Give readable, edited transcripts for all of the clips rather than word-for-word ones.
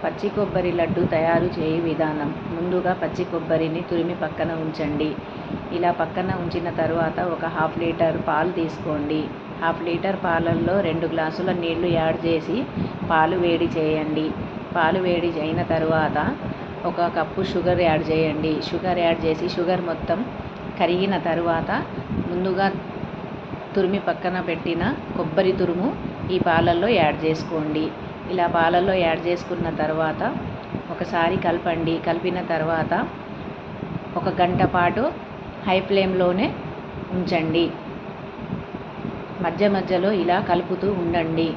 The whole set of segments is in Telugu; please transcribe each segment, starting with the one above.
పచ్చి కొబ్బరి లడ్డు తయారు చేయు విధానం. ముందుగా పచ్చి కొబ్బరిని తురిమి పక్కన ఉంచండి. ఇలా పక్కన ఉంచిన తర్వాత ఒక 1/2 లీటర్ పాలు తీసుకోండి. 1/2 లీటర్ పాలల్లో 2 గ్లాసుల నీళ్లు యాడ్ చేసి పాలు వేడి చేయండి. పాలు వేడి అయిన తర్వాత 1 కప్పు షుగర్ యాడ్ చేయండి. షుగర్ యాడ్ చేసి షుగర్ మొత్తం కరిగిన తర్వాత ముందుగా తురిమి పక్కన పెట్టిన కొబ్బరి తురుము ఈ పాలల్లో యాడ్ చేసుకోండి. ఇలా పాలల్లో యాడ్ చేసుకున్న తర్వాత ఒకసారి కలపండి. కలిపిన తర్వాత 1 గంట పాటు హై ఫ్లేమ్లోనే ఉంచండి. మధ్య మధ్యలో ఇలా కలుపుతూ ఉండండి.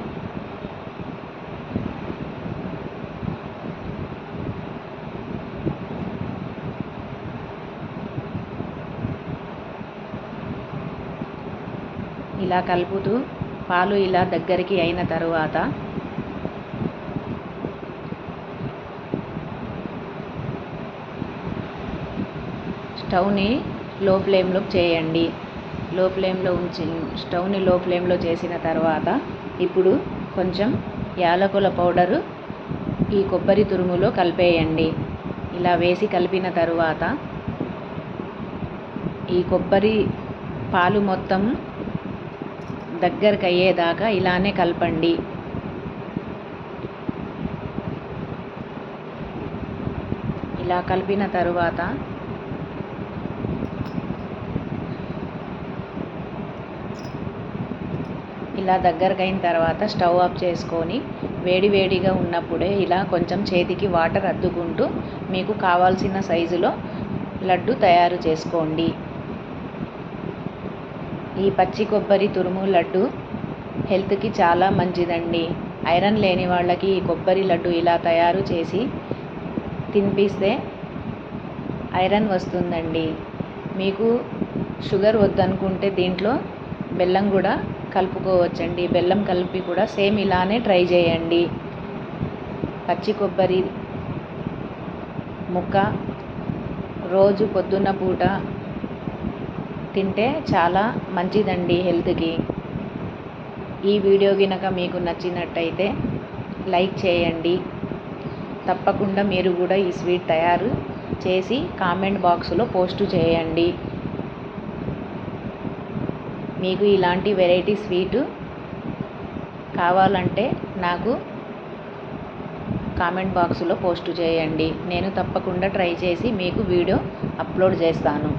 ఇలా కలుపుతూ పాలు ఇలా దగ్గరికి అయిన తర్వాత స్టవ్ని లో ఫ్లేమ్లో చేయండి. స్టవ్ని లో ఫ్లేమ్లో చేసిన తర్వాత ఇప్పుడు కొంచెం యాలకుల పౌడరు ఈ కొబ్బరి తురుములో కలిపేయండి. ఇలా వేసి కలిపిన తరువాత ఈ కొబ్బరి పాలు మొత్తం దగ్గరకు అయ్యేదాకా ఇలానే కలపండి. ఇలా కలిపిన తరువాత ఇలా దగ్గరకు అయిన తర్వాత స్టవ్ ఆఫ్ చేసుకొని వేడివేడిగా ఉన్నప్పుడే ఇలా కొంచెం చేతికి వాటర్ అద్దుకుంటూ మీకు కావాల్సిన సైజులో లడ్డు తయారు చేసుకోండి. ఈ పచ్చి కొబ్బరి తురుము లడ్డు హెల్త్కి చాలా మంచిదండి. ఐరన్ లేని వాళ్ళకి ఈ కొబ్బరి లడ్డు ఇలా తయారు చేసి తినిపిస్తే ఐరన్ వస్తుందండి. మీకు షుగర్ వద్దనుకుంటే దీంట్లో బెల్లం కూడా కలుపుకోవచ్చండి. బెల్లం కలిపి కూడా సేమ్ ఇలానే ట్రై చేయండి. పచ్చి కొబ్బరి ముక్క రోజు పొద్దున్న పూట తింటే చాలా మంచిదండి హెల్త్కి. ఈ వీడియో గినక మీకు నచ్చినట్టయితే లైక్ చేయండి. తప్పకుండా మీరు కూడా ఈ స్వీట్ తయారు చేసి కామెంట్ బాక్స్లో పోస్ట్ చేయండి. మీకు ఇలాంటి వెరైటీ స్వీటు కావాలంటే నాకు కామెంట్ బాక్స్లో పోస్ట్ చేయండి. నేను తప్పకుండా ట్రై చేసి మీకు వీడియో అప్లోడ్ చేస్తాను.